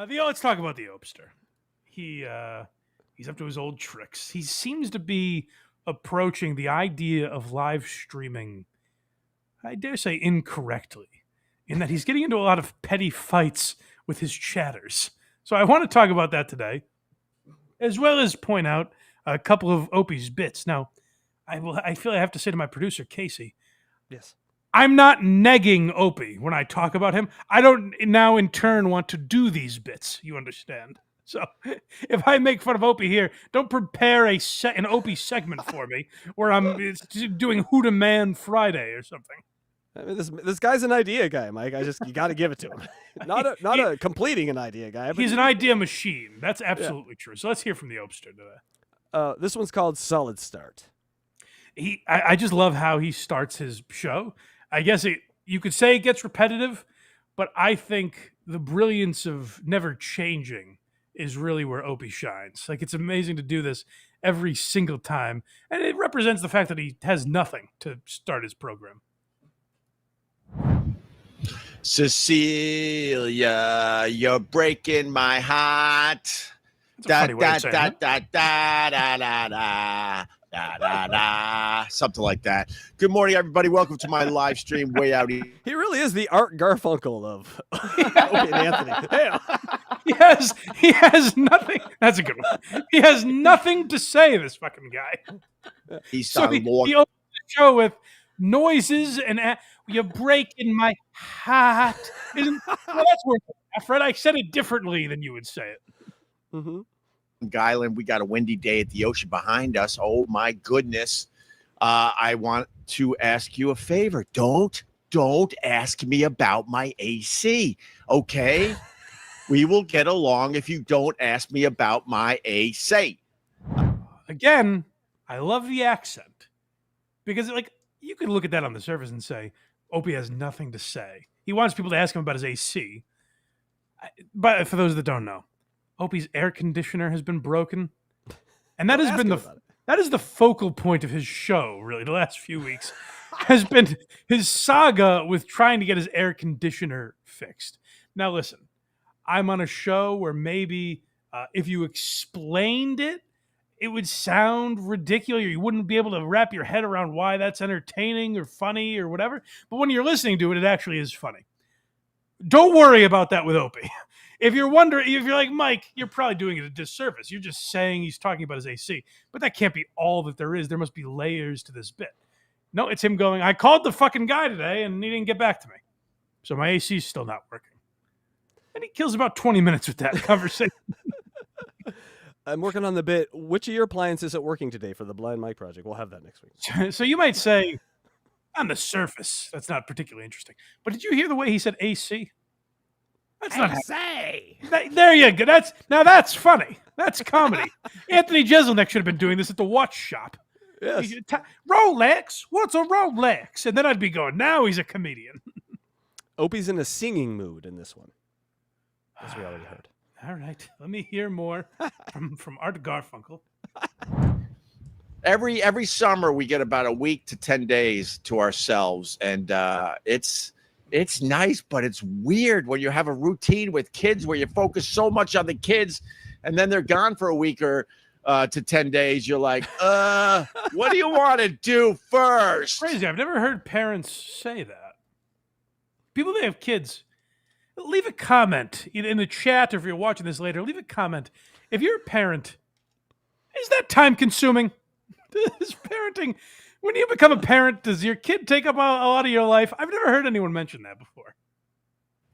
Let's talk about the Opster. He's up to his old tricks. He seems to be approaching the idea of live streaming, I dare say, incorrectly, in that he's getting into a lot of petty fights with his chatters. So I want to talk about that today, as well as point out a couple of Opie's bits. Now, I feel I have to say to my producer, Casey, Yes. I'm not negging Opie when I talk about him. I don't now in turn want to do these bits, you understand? So if I make fun of Opie here, don't prepare an Opie segment for me where I'm doing Who Man Friday or something. I mean, this guy's an idea guy, Mike. You got to give it to him. Not a completing an idea guy. But he's an idea machine. That's absolutely true. So let's hear from the Opster today. This one's called Solid Start. I just love how he starts his show. I guess you could say it gets repetitive, but I think the brilliance of never changing is really where Opie shines. Like, it's amazing to do this every single time, and it represents the fact that he has nothing to start his program. Cecilia, you're breaking my heart. Da da da da da da da da da da da, something like that. Good morning, everybody. Welcome to my live stream. Way out. He really is the Art Garfunkel of Opie Anthony. Yeah. He has nothing. That's a good one. He has nothing to say. This fucking guy. He's so he opens the show with noises and you're breaking my heart. Well, that's worth it, Fred. I said it differently than you would say it. Mm-hmm. Island, we got a windy day at the ocean behind us. Oh my goodness. I want to ask you a favor. Don't ask me about my AC. Okay. We will get along if you don't ask me about my AC. Again, I love the accent because, like, you could look at that on the surface and say, Opie has nothing to say. He wants people to ask him about his AC. But for those that don't know, Opie's air conditioner has been broken. And that that is the focal point of his show, really, the last few weeks, has been his saga with trying to get his air conditioner fixed. Now, listen, I'm on a show where maybe if you explained it, it would sound ridiculous, or you wouldn't be able to wrap your head around why that's entertaining or funny or whatever. But when you're listening to it, it actually is funny. Don't worry about that with Opie. If you're wondering, if you're like, Mike, you're probably doing it a disservice. You're just saying he's talking about his AC. But that can't be all that there is. There must be layers to this bit. No, it's him going, I called the fucking guy today and he didn't get back to me. So my AC is still not working. And he kills about 20 minutes with that conversation. I'm working on the bit. Which of your appliances isn't working today for the Blind Mike project? We'll have that next week. So you might say, on the surface, that's not particularly interesting. But did you hear the way he said AC? That's not AC. There you go. That's funny. That's comedy. Anthony Jeselnik should have been doing this at the watch shop. Yes. Rolex? What's a Rolex? And then I'd be going, now he's a comedian. Opie's in a singing mood in this one, as we already heard. All right. Let me hear more from Art Garfunkel. Every summer we get about a week to 10 days to ourselves, and it's nice, but it's weird when you have a routine with kids where you focus so much on the kids, and then they're gone for a week or to 10 days. You're like, what do you want to do first? Crazy. I've never heard parents say that. People that have kids, leave a comment in the chat, or if you're watching this later, leave a comment. If you're a parent, is that time consuming? Is parenting, when you become a parent, does your kid take up a lot of your life? I've never heard anyone mention that before.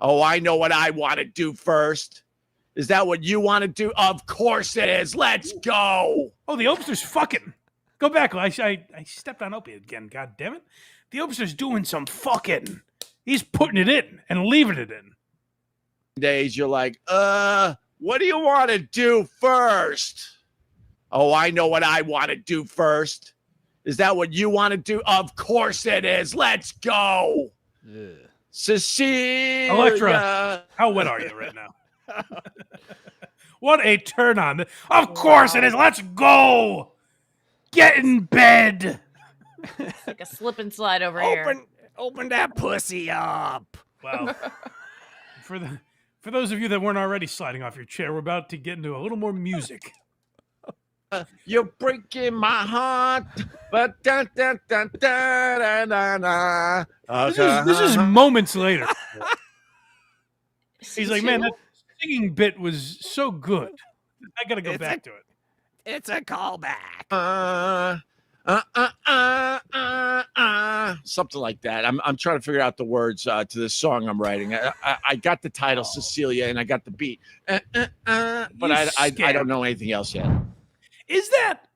Oh, I know what I want to do first. Is that what you want to do? Of course it is. Let's go. Oh, the Opster's fucking. Go back. I stepped on Opie again. God damn it. The Opster's doing some fucking. He's putting it in and leaving it in. Days you're like, what do you want to do first? Oh, I know what I want to do first. Is that what you want to do? Of course it is. Let's go. Yeah. Cecilia. Electra, how wet are you right now? What a turn on. Of course it is. Let's go. Get in bed. It's like a slip and slide over here. Open that pussy up. Wow. For those of you that weren't already sliding off your chair, we're about to get into a little more music. You're breaking my heart. But da, da, da, da, da, da, da. This is moments later. He's like, man, that singing bit was so good. I got to go back to it. It's a callback. Something like that. I'm trying to figure out the words to this song I'm writing. I got the title Cecilia and I got the beat, but I don't know anything else yet. Is that,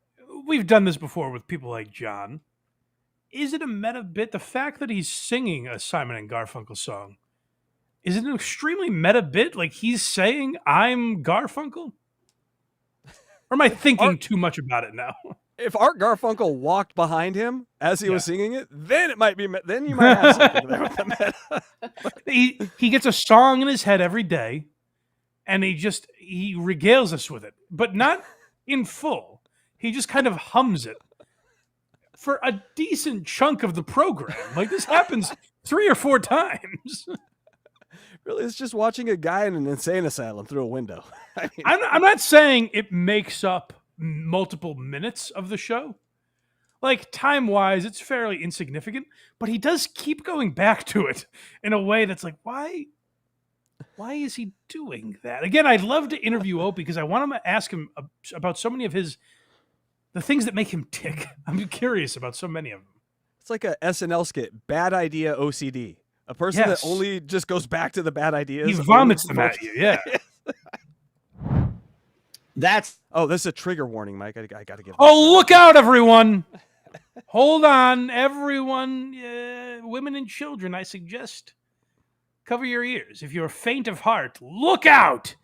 we've done this before with people like John. Is it a meta bit? The fact that he's singing a Simon and Garfunkel song, is it an extremely meta bit? Like he's saying, I'm Garfunkel? Or am I thinking too much about it now? If Art Garfunkel walked behind him as he was singing it, then it might be. Then you might have something there with the meta. He gets a song in his head every day, and he regales us with it, but not in full. He just kind of hums it for a decent chunk of the program. Like this happens 3 or 4 times. Really, it's just watching a guy in an insane asylum through a window. I mean, I'm not saying it makes up multiple minutes of the show. Like time-wise, it's fairly insignificant, but he does keep going back to it in a way that's like, why is he doing that? Again, I'd love to interview Opie because I want to ask him about so many of the things that make him tick. I'm curious about so many of them. it's like a SNL skit, bad idea OCD. A person that only just goes back to the bad ideas. He vomits them at you, yeah. That's this is a trigger warning, Mike. I got to give. Oh, look out, everyone. Hold on, everyone. Women and children, I suggest cover your ears. If you're faint of heart, look out,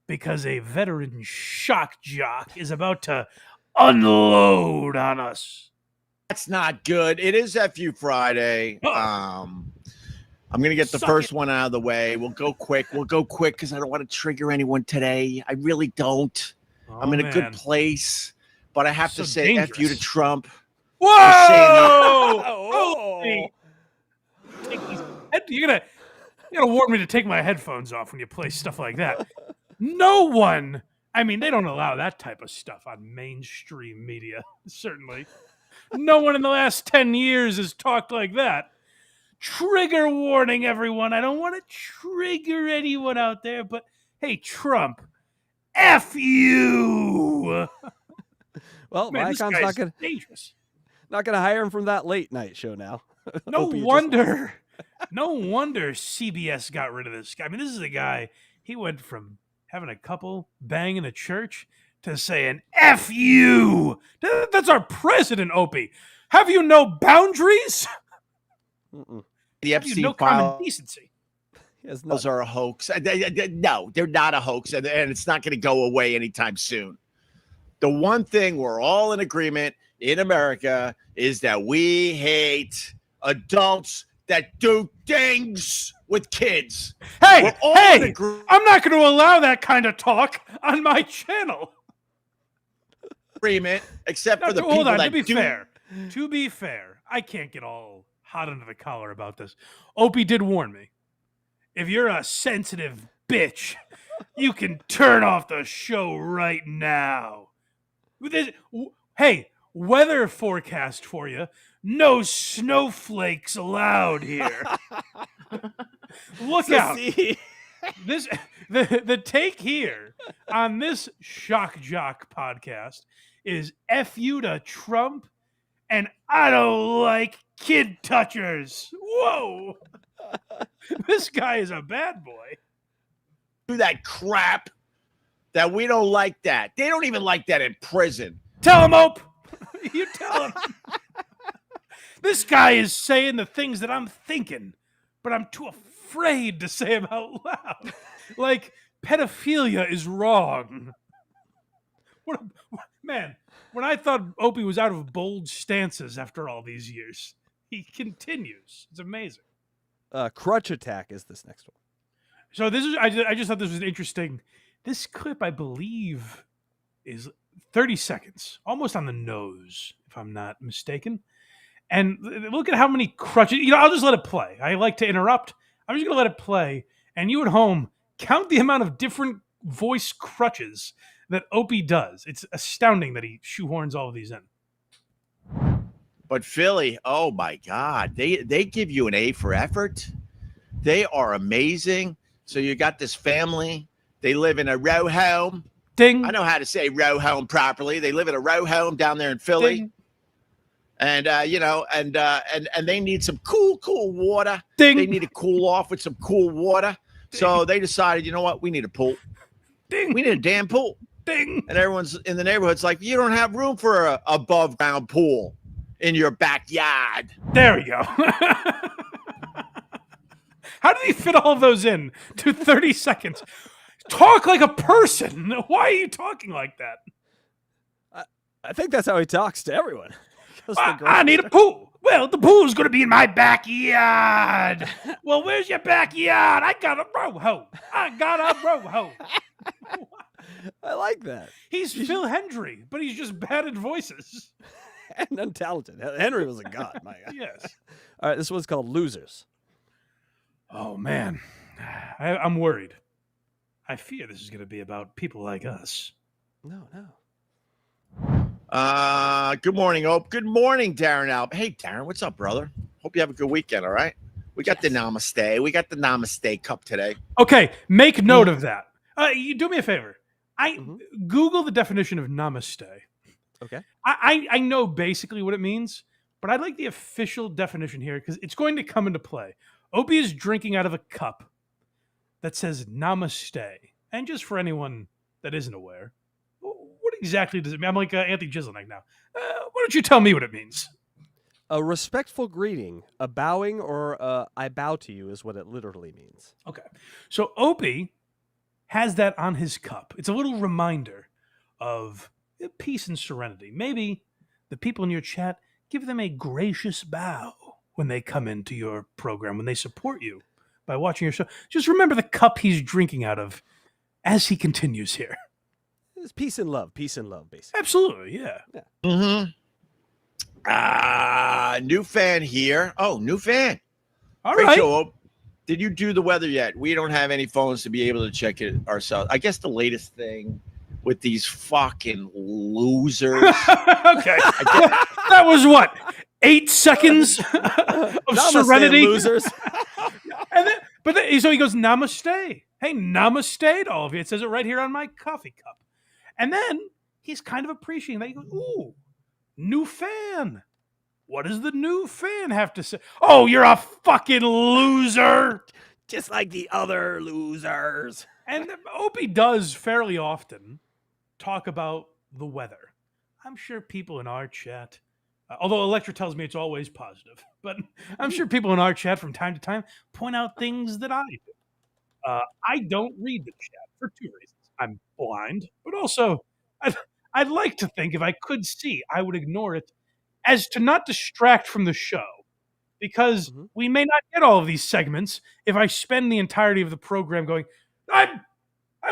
because a veteran shock jock is about to unload on us. That's not good. It is FU Friday. I'm going to get the first one out of the way. We'll go quick because I don't want to trigger anyone today. I really don't. I'm in a good place, but I have to say dangerous. F you to Trump. Whoa! You're gonna warn me to take my headphones off when you play stuff like that. No one. I mean, they don't allow that type of stuff on mainstream media. Certainly, no one in the last 10 years has talked like that. Trigger warning, everyone. I don't want to trigger anyone out there, but hey, Trump, F you. Well, Man, this Viacom's guy's dangerous. not gonna hire him from that late night show now. No wonder CBS got rid of this guy. I mean, this is a guy, he went from having a couple bang in a church to saying, F you. That's our president, Opie. Have you no boundaries? The Have you no Epstein common files decency? are a hoax. No, they're not a hoax, and it's not going to go away anytime soon. The one thing we're all in agreement in America is that we hate adults that do things with kids. Hey, We're all in I'm not going to allow that kind of talk on my channel. agreement, except Now, for the hold people on, that to be fair, I can't get all hot under the collar about this. Opie did warn me. If you're a sensitive bitch, you can turn off the show right now. Hey, weather forecast for you. No snowflakes allowed here. Look out. The take here on this Shock Jock podcast is F you to Trump, and I don't like kid touchers. Whoa. This guy is a bad boy. do that crap, that we don't like that. They don't even like that in prison. Tell him, Ope. You tell him. This guy is saying the things that I'm thinking, but I'm too afraid to say them out loud. Like, pedophilia is wrong. Man, when I thought Opie was out of bold stances after all these years, he continues. It's amazing. Crutch attack is this next one. So this is, I just thought this was interesting. This clip, I believe, is 30 seconds, almost on the nose, if I'm not mistaken. And look at how many crutches. I'll just let it play. I like to interrupt. I'm just going to let it play. And you at home, count the amount of different voice crutches that Opie does. It's astounding that he shoehorns all of these in. But Philly, oh my God, they give you an A for effort. They are amazing. So you got this family. They live in a row home. Ding. I know how to say row home properly. They live in a row home down there in Philly. Ding. And and they need some cool water. Ding. They need to cool off with some cool water. Ding. So they decided, you know what? We need a pool. Ding. We need a damn pool. Ding. And everyone's in the neighborhood's like, you don't have room for a above ground pool in your backyard. There we go. How did he fit all of those in to 30 seconds? Talk like a person. Why are you talking like that? I think that's how he talks to everyone. I need a pool. Well, the pool's going to be in my backyard. Well, where's your backyard? I got a row home. I like that. He's Phil Hendry, but he's just bad at voices. And untalented. Henry was a god, my God. Yes. All right, this one's called Losers. Oh, man. I'm worried. I fear this is going to be about people like us. No. Good morning, Ope. Good morning, Darren Alp. Hey, Darren, what's up, brother? Hope you have a good weekend, all right? We got the Namaste. We got the Namaste cup today. Okay, make note of that. You do me a favor. Google the definition of Namaste. Okay. I know basically what it means, but I'd like the official definition here because it's going to come into play. Opie is drinking out of a cup that says Namaste. And just for anyone that isn't aware, what exactly does it mean? I'm like Anthony Jeselnik now. Why don't you tell me what it means? A respectful greeting, a bowing, or I bow to you is what it literally means. Okay. So Opie has that on his cup. It's a little reminder of peace and serenity. Maybe the people in your chat, give them a gracious bow when they come into your program, when they support you by watching your show. Just remember the cup he's drinking out of as he continues here. It's peace and love, basically. Absolutely, yeah. Mm-hmm. New fan here. Oh, new fan. All Great right. show, Ope. Did you do the weather yet? We don't have any phones to be able to check it ourselves. I guess the latest thing with these fucking losers. Okay. That was what? 8 seconds of Namaste, serenity. losers. So he goes, Namaste. Hey, Namaste to all of you. It says it right here on my coffee cup. And then he's kind of appreciating that. He goes, ooh, new fan. What does the new fan have to say? Oh, you're a fucking loser. Just like the other losers. And Opie does fairly often talk about the weather. I'm sure people in our chat, although Electra tells me it's always positive, but I'm sure people in our chat from time to time point out things that I do. I don't read the chat for 2 reasons. I'm blind, but also I'd like to think if I could see, I would ignore it as to not distract from the show, because we may not get all of these segments if I spend the entirety of the program going, I'm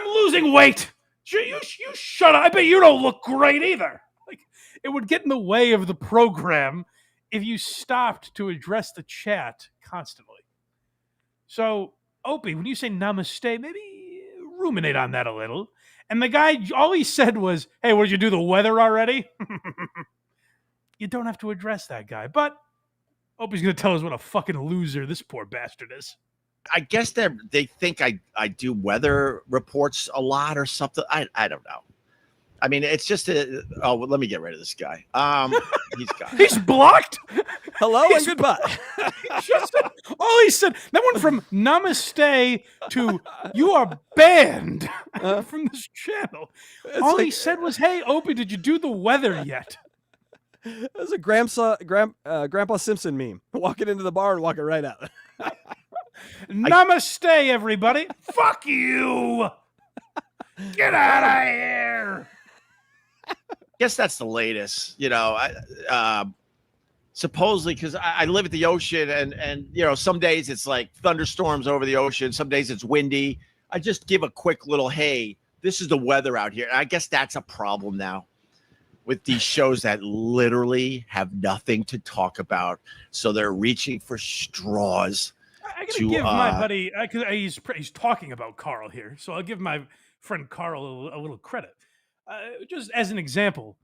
losing weight. You shut up. I bet you don't look great either. Like, it would get in the way of the program if you stopped to address the chat constantly. So, Opie, when you say namaste, maybe ruminate on that a little. And the guy, all he said was, hey, what did you do, the weather already? You don't have to address that guy. But Opie's going to tell us what a fucking loser this poor bastard is. I guess they think I do weather reports a lot or something. I don't know. I mean, it's just let me get rid of this guy. He's blocked. Hello and goodbye. All he said, that went from namaste to you are banned from this channel. All he said was, hey, Opie, did you do the weather yet? It was a Grandpa Simpson meme. Walking into the bar and walking right out. Namaste, everybody. Fuck you. Get out of here. Guess that's the latest, supposedly, because I live at the ocean and some days it's like thunderstorms over the ocean. Some days it's windy. I just give a quick little, hey, this is the weather out here. And I guess that's a problem now with these shows that literally have nothing to talk about. So they're reaching for straws. I gotta to give my buddy because he's talking about Carl here, so I'll give my friend Carl a little credit. Just as an example,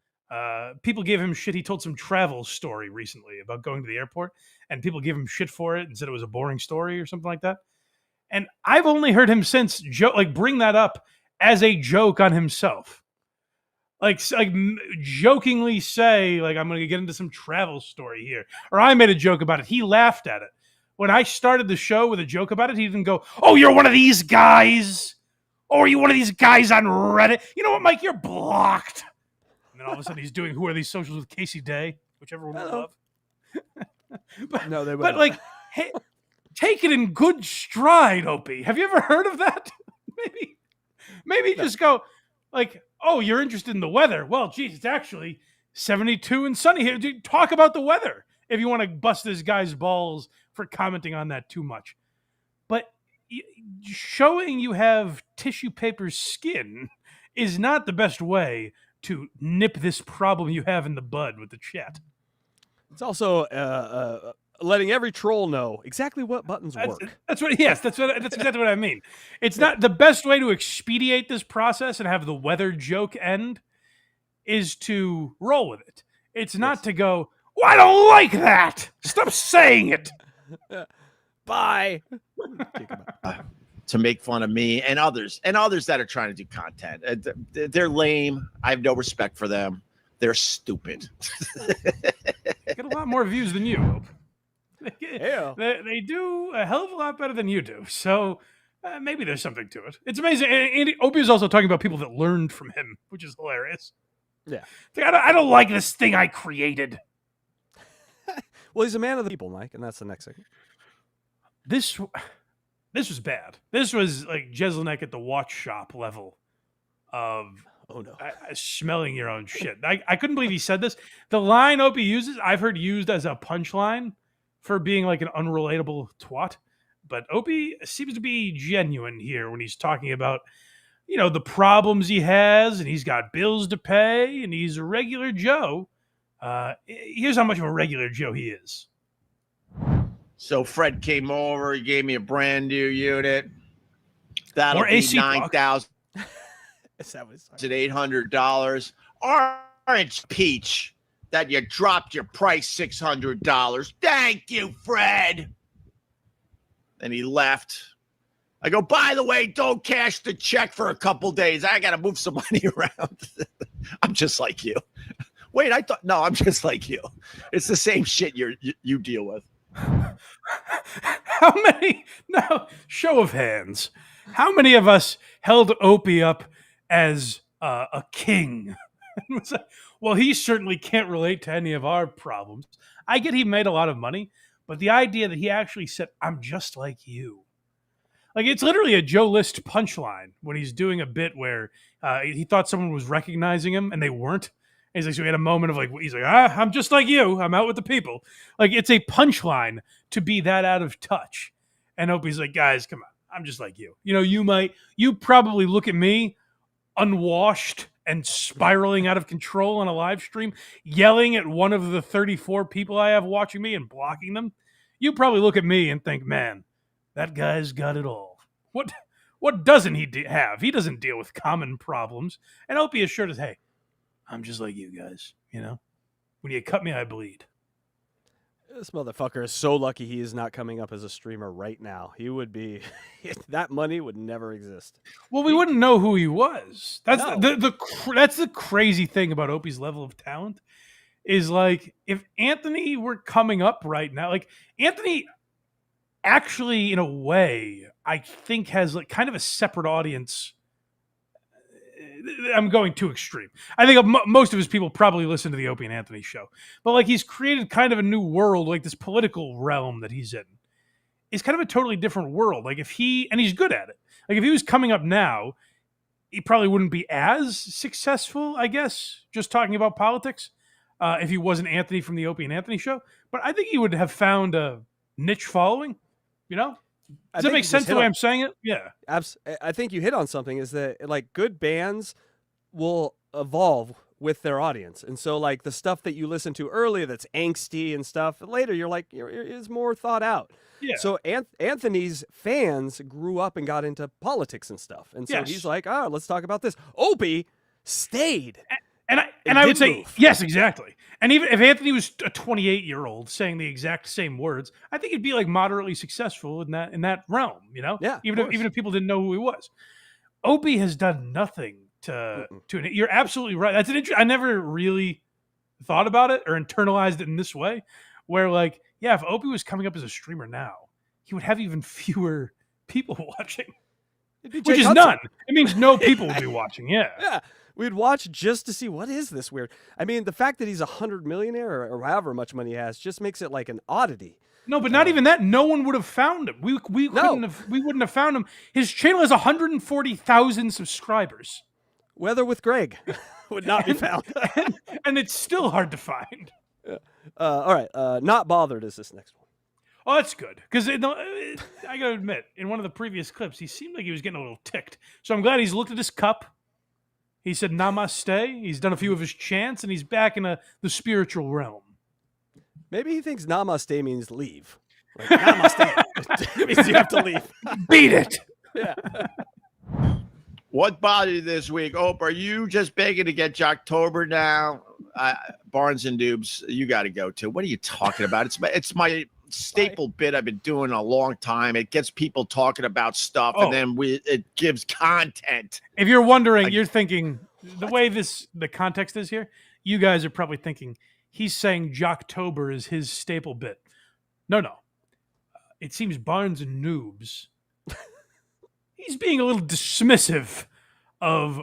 people gave him shit. He told some travel story recently about going to the airport, and people gave him shit for it and said it was a boring story or something like that. And I've only heard him since bring that up as a joke on himself. Jokingly say, like, I'm going to get into some travel story here. Or I made a joke about it. He laughed at it. When I started the show with a joke about it, he didn't go, oh, you're one of these guys? Oh, are you one of these guys on Reddit? You know what, Mike? You're blocked. And then all of a sudden he's doing Who Are These Socials with Casey Day, which everyone will love. No, they but won't. like, hey, take it in good stride, Opie. Have you ever heard of that? Maybe just go like, oh, you're interested in the weather. Well, geez, it's actually 72 and sunny here. Dude, talk about the weather if you want to bust this guy's balls for commenting on that too much. But showing you have tissue paper skin is not the best way to nip this problem you have in the bud with the chat. It's also letting every troll know exactly what buttons work. That's exactly what I mean. It's not the best way to expedite this process and have the weather joke end is to roll with it. It's not to go, well, I don't like that. Stop saying it. Bye. to make fun of me and others that are trying to do content. They're lame. I have no respect for them. They're stupid. Get a lot more views than you. Yeah. They do a hell of a lot better than you do. So maybe there's something to it. It's amazing. And Opie is also talking about people that learned from him, which is hilarious. Yeah. I don't like this thing I created. Well, he's a man of the people, Mike, and that's the next thing. This was bad. This was like Jeselnik at the watch shop level of smelling your own shit. I couldn't believe he said this. The line Opie uses, I've heard used as a punchline for being like an unrelatable twat. But Opie seems to be genuine here when he's talking about, the problems he has, and he's got bills to pay, and he's a regular Joe. Here's how much of a regular Joe he is. So Fred came over. He gave me a brand new unit. That'll be $9,800. Orange peach that you dropped your price $600. Thank you, Fred. Then he left. I go, by the way, don't cash the check for a couple days. I got to move some money around. I'm just like you. Wait, no, I'm just like you. It's the same shit you deal with. How many? No, show of hands. How many of us held Opie up as a king? Well, he certainly can't relate to any of our problems. I get he made a lot of money, but the idea that he actually said, I'm just like you. Like, it's literally a Joe List punchline when he's doing a bit where he thought someone was recognizing him and they weren't. And he's like, so he had a moment of like, he's like, I'm just like you. I'm out with the people. Like, it's a punchline to be that out of touch. And Opie's like, guys, come on. I'm just like you. You probably look at me unwashed and spiraling out of control on a live stream, yelling at one of the 34 people I have watching me and blocking them. You probably look at me and think, man, that guy's got it all. What doesn't he have? He doesn't deal with common problems. And Opie assured us, hey, I'm just like you guys, When you cut me, I bleed. This motherfucker is so lucky he is not coming up as a streamer right now. He would be, that money would never exist. Well, we wouldn't know who he was. That's that's the crazy thing about Opie's level of talent is like, if Anthony were coming up right now, like Anthony actually, in a way, I think has like kind of a separate audience. I'm going too extreme. I think most of his people probably listen to the Opie and Anthony show, but like he's created kind of a new world, like this political realm that he's in is kind of a totally different world. Like and he's good at it. Like if he was coming up now, he probably wouldn't be as successful, I guess, just talking about politics, if he wasn't Anthony from the Opie and Anthony show. But I think he would have found a niche following, Does that make sense the way I'm saying it? Yeah. I think you hit on something is that like good bands will evolve with their audience. And so like the stuff that you listen to earlier that's angsty and stuff, later you're like, is more thought out. Yeah. So Anthony's fans grew up and got into politics and stuff. And so Yes. he's like, let's talk about this. Opie stayed. And I would say, yes, exactly. And even if Anthony was a 28-year-old saying the exact same words, I think he'd be like moderately successful in that realm, you know? Yeah, Even if people didn't know who he was. Opie has done nothing to you're absolutely right. That's I never really thought about it or internalized it in this way, where like, yeah, if Opie was coming up as a streamer now, he would have even fewer people watching. Which is none. It means no people will be watching. Yeah. Yeah. We'd watch just to see what is this weird. I mean, the fact that he's 100 millionaire or however much money he has just makes it like an oddity. No, but not even that. No one would have found him. We wouldn't have found him. His channel has 140,000 subscribers. Weather with Greg would not be found. and it's still hard to find. All right. Not bothered is this next one. Oh, that's good. Because I got to admit, in one of the previous clips, he seemed like he was getting a little ticked. So I'm glad he's looked at his cup. He said namaste. He's done a few of his chants, and he's back in the spiritual realm. Maybe he thinks namaste means leave. Like, namaste. It means you have to leave. Beat it. Yeah. What bothered you this week? Ope, are you just begging to get Jocktober now? Barnes and Noobs, you got to go too. What are you talking about? It's my staple bit I've been doing a long time. It gets people talking about stuff, and then it gives content. If you're wondering, you're thinking the way the context is here. You guys are probably thinking he's saying Jocktober is his staple bit. No. It seems Barnes and Noobs. He's being a little dismissive of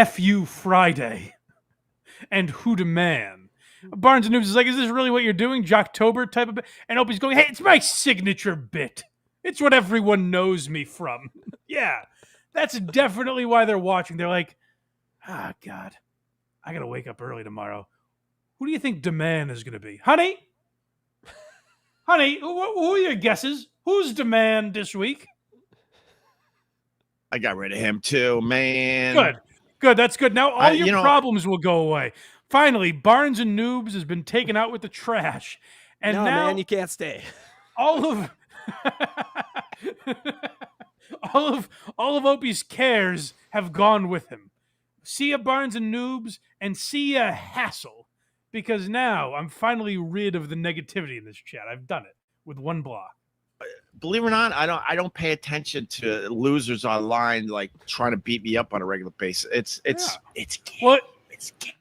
FU Friday and Who Da Man. Barnes and Noobs is like, is this really what you're doing? Jocktober type of bit? And Opie's going, hey, it's my signature bit. It's what everyone knows me from. Yeah, that's definitely why they're watching. They're like, God, I got to wake up early tomorrow. Who do you think Da Man is going to be? Honey, who are your guesses? Who's Da Man this week? I got rid of him too, man. Good. That's good. Now all your problems will go away. Finally, Barnes and Noobs has been taken out with the trash, and now, man, you can't stay. All of Opie's cares have gone with him. See ya, Barnes and Noobs, and see ya, Hassle, because now I'm finally rid of the negativity in this chat. I've done it with one block. Believe it or not, I don't pay attention to losers online like trying to beat me up on a regular basis. It's gay. What? It's gay.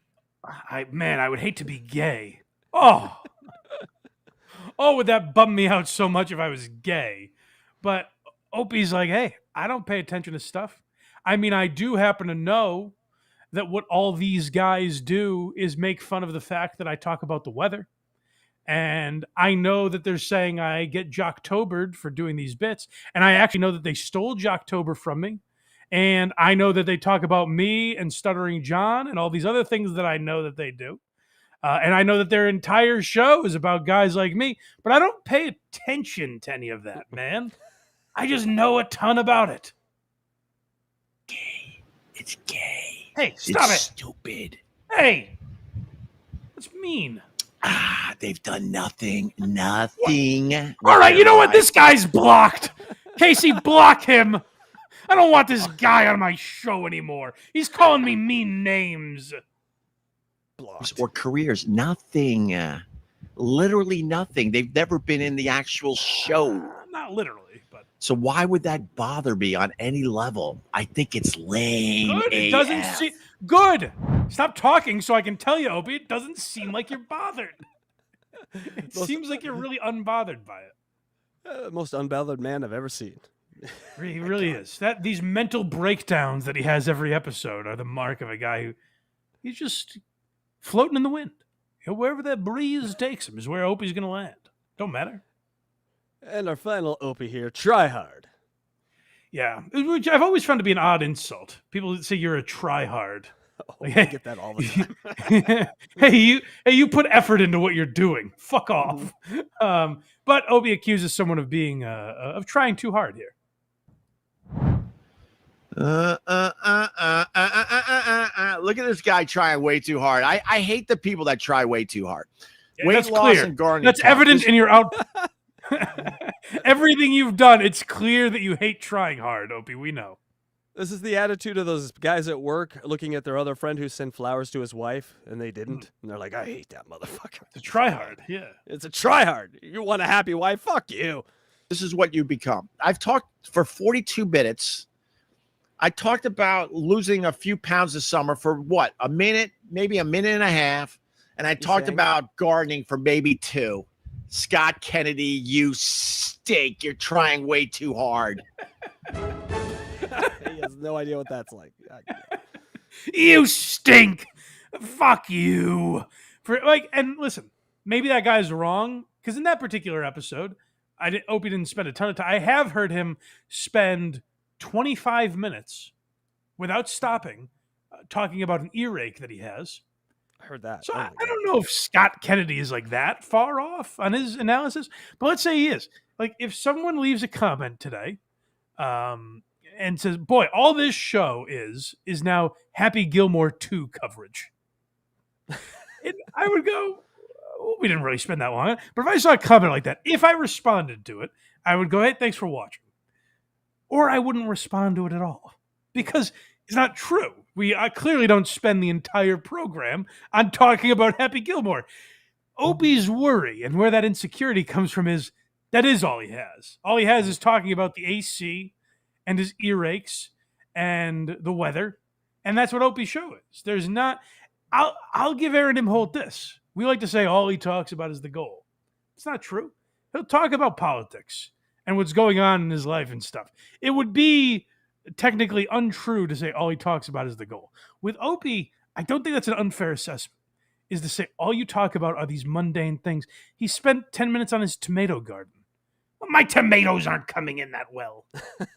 I would hate to be gay. Oh, would that bum me out so much if I was gay? But Opie's like, hey, I don't pay attention to stuff. I mean, I do happen to know that what all these guys do is make fun of the fact that I talk about the weather. And I know that they're saying I get Jocktobered for doing these bits. And I actually know that they stole Jocktober from me. And I know that they talk about me and Stuttering John and all these other things that I know that they do. And I know that their entire show is about guys like me. But I don't pay attention to any of that, man. I just know a ton about it. Gay. It's gay. Hey, stop it. Stupid. Hey. That's mean. They've done nothing. Nothing. All right, you know what? This guy's blocked. Casey, block him. I don't want this guy on my show anymore. He's calling me mean names. Blocked. Or careers. Nothing. Literally nothing. They've never been in the actual show. Not literally, but. So why would that bother me on any level? I think it's lame. Good. It doesn't seem good. Stop talking so I can tell you, Opie. It doesn't seem like you're bothered. It seems like you're really unbothered by it. Most unbothered man I've ever seen. He really is. These mental breakdowns that he has every episode are the mark of a guy who he's just floating in the wind. You know, wherever that breeze takes him is where Opie's going to land. Don't matter. And our final Opie here, try hard. Yeah, which I've always found to be an odd insult. People say you're a tryhard. Oh, I get that all the time. hey, you put effort into what you're doing. Fuck off. But Opie accuses someone of being of trying too hard here. Look at this guy trying way too hard. I hate the people that try way too hard. Yeah, Weight that's loss clear. and gardening. That's talk. evident This- in your out. Everything you've done, it's clear that you hate trying hard, Opie. We know. This is the attitude of those guys at work looking at their other friend who sent flowers to his wife and they didn't. And they're like, I hate that motherfucker. To try hard, yeah. It's a try hard. You want a happy wife? Fuck you. This is what you become. I've talked for 42 minutes. I talked about losing a few pounds this summer for what? A minute, maybe a minute and a half. And I talked sang? about gardening for maybe 2. Scott Kennedy, you stink. You're trying way too hard. He has no idea what that's like. You stink. Fuck you. For like, and listen, maybe that guy's wrong because in that particular episode, Opie didn't spend a ton of time. I have heard him spend 25 minutes without stopping talking about an earache that he has. I heard that. So Oh my I God. don't know if Scott Kennedy is like that far off on his analysis, but let's say he is. Like if someone leaves a comment today, and says, "Boy, all this show is now Happy Gilmore 2 coverage," I would go, well, "We didn't really spend that long." But if I saw a comment like that, if I responded to it, I would go, "Hey, thanks for watching," or I wouldn't respond to it at all because it's not true. We clearly don't spend the entire program on talking about Happy Gilmore. Opie's worry and where that insecurity comes from is that is all he has. All he has is talking about the AC and his earaches and the weather, and that's what Opie's show is. There's not. I'll give Aaron Imholt this. We like to say all he talks about is the goal. It's not true. He'll talk about politics and what's going on in his life and stuff. It would be technically untrue to say all he talks about is the goal. With Opie, I don't think that's an unfair assessment, is to say all you talk about are these mundane things. He spent 10 minutes on his tomato garden. Well, my tomatoes aren't coming in that well.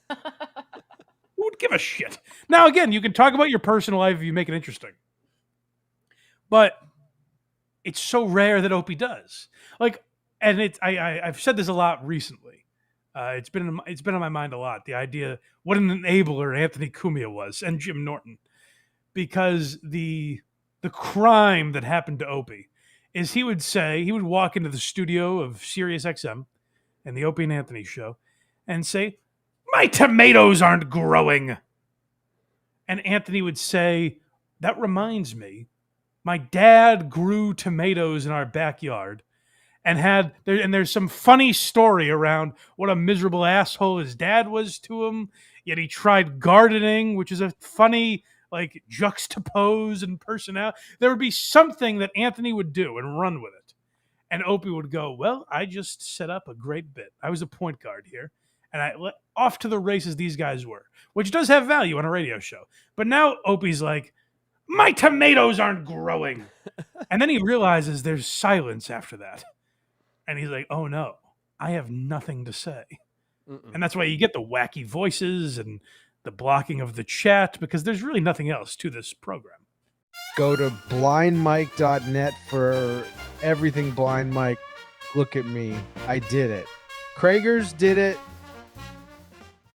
Who would give a shit? Now, again, you can talk about your personal life if you make it interesting. But it's so rare that Opie does. Like, and I've said this a lot recently. It's been on my mind a lot. The idea what an enabler Anthony Cumia was and Jim Norton, because the crime that happened to Opie is he would walk into the studio of Sirius XM and the Opie and Anthony Show and say, "My tomatoes aren't growing," and Anthony would say, "That reminds me, my dad grew tomatoes in our backyard." And there's some funny story around what a miserable asshole his dad was to him. Yet he tried gardening, which is a funny like juxtapose and personality. There would be something that Anthony would do and run with it, and Opie would go, "Well, I just set up a great bit. I was a point guard here, and I let off to the races these guys were," which does have value on a radio show. But now Opie's like, "My tomatoes aren't growing," and then he realizes there's silence after that. And he's like, "Oh no, I have nothing to say." Mm-mm. And that's why you get the wacky voices and the blocking of the chat, because there's really nothing else to this program. Go to blindmike.net for everything Blind Mike. Look at me. I did it. Kragers did it.